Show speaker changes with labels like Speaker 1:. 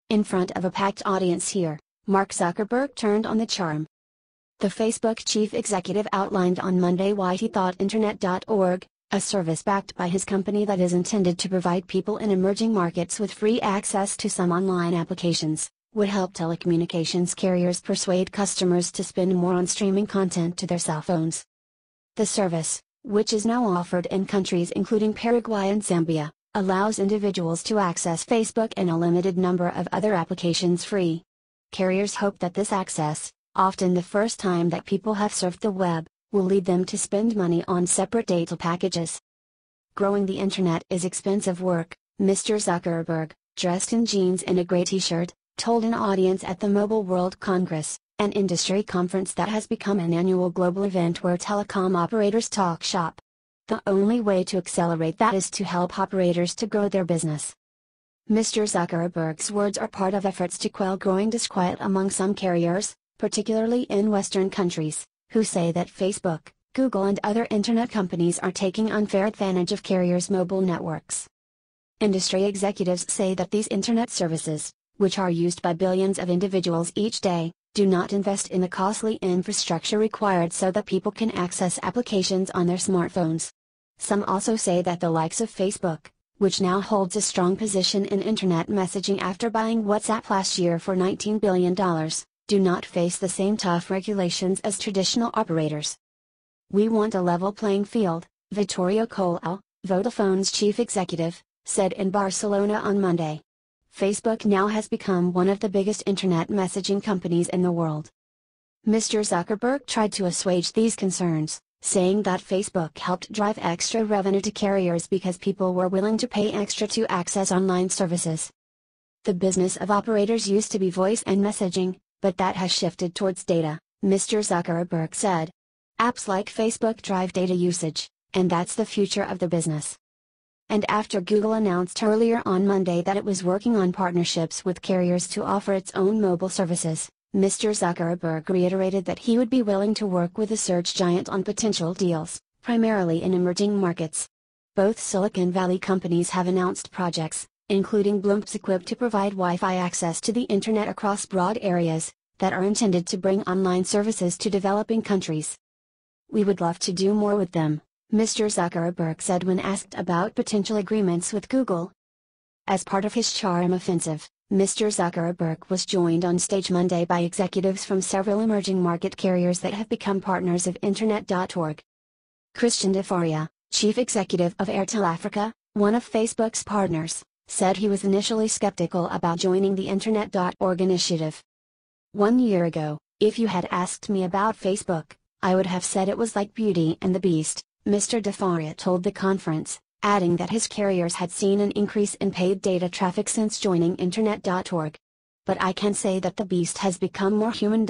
Speaker 1: In front of a packed audience here, Mark Zuckerberg turned on the charm. The Facebook chief executive outlined on Monday why he thought Internet.org, a service backed by his company that is intended to provide people in emerging markets with free access to some online applications, would help telecommunications carriers persuade customers to spend more on streaming content to their cell phones. The service, which is now offered in countries including Paraguay and Zambia, allows individuals to access Facebook and a limited number of other applications free. Carriers hope that this access, often the first time that people have surfed the web, will lead them to spend money on separate data packages. Growing the internet is expensive work, Mr. Zuckerberg, dressed in jeans and a gray t-shirt, told an audience at the Mobile World Congress, an industry conference that has become an annual global event where telecom operators talk shop. The only way to accelerate that is to help operators to grow their business. Mr. Zuckerberg's words are part of efforts to quell growing disquiet among some carriers, particularly in Western countries, who say that Facebook, Google and other internet companies are taking unfair advantage of carriers' mobile networks. Industry executives say that these internet services, which are used by billions of individuals each day, do not invest in the costly infrastructure required so that people can access applications on their smartphones. Some also say that the likes of Facebook, which now holds a strong position in internet messaging after buying WhatsApp last year for $19 billion, do not face the same tough regulations as traditional operators. "We want a level playing field," Vittorio Colao, Vodafone's chief executive, said in Barcelona on Monday. Facebook now has become one of the biggest internet messaging companies in the world. Mr. Zuckerberg tried to assuage these concerns, saying that Facebook helped drive extra revenue to carriers because people were willing to pay extra to access online services. The business of operators used to be voice and messaging, but that has shifted towards data, Mr. Zuckerberg said. Apps like Facebook drive data usage, and that's the future of the business. And after Google announced earlier on Monday that it was working on partnerships with carriers to offer its own mobile services, Mr. Zuckerberg reiterated that he would be willing to work with the search giant on potential deals, primarily in emerging markets. Both Silicon Valley companies have announced projects, including blimps equipped to provide Wi-Fi access to the internet across broad areas, that are intended to bring online services to developing countries. "We would love to do more with them," Mr. Zuckerberg said when asked about potential agreements with Google. As part of his charm offensive, Mr. Zuckerberg was joined on stage Monday by executives from several emerging market carriers that have become partners of Internet.org. Christian de Faria, chief executive of Airtel Africa, one of Facebook's partners, said he was initially skeptical about joining the Internet.org initiative. "1 year ago, if you had asked me about Facebook, I would have said it was like Beauty and the Beast," Mr. de Faria told the conference, adding that his carriers had seen an increase in paid data traffic since joining Internet.org. "But I can say that the Beast has become more human."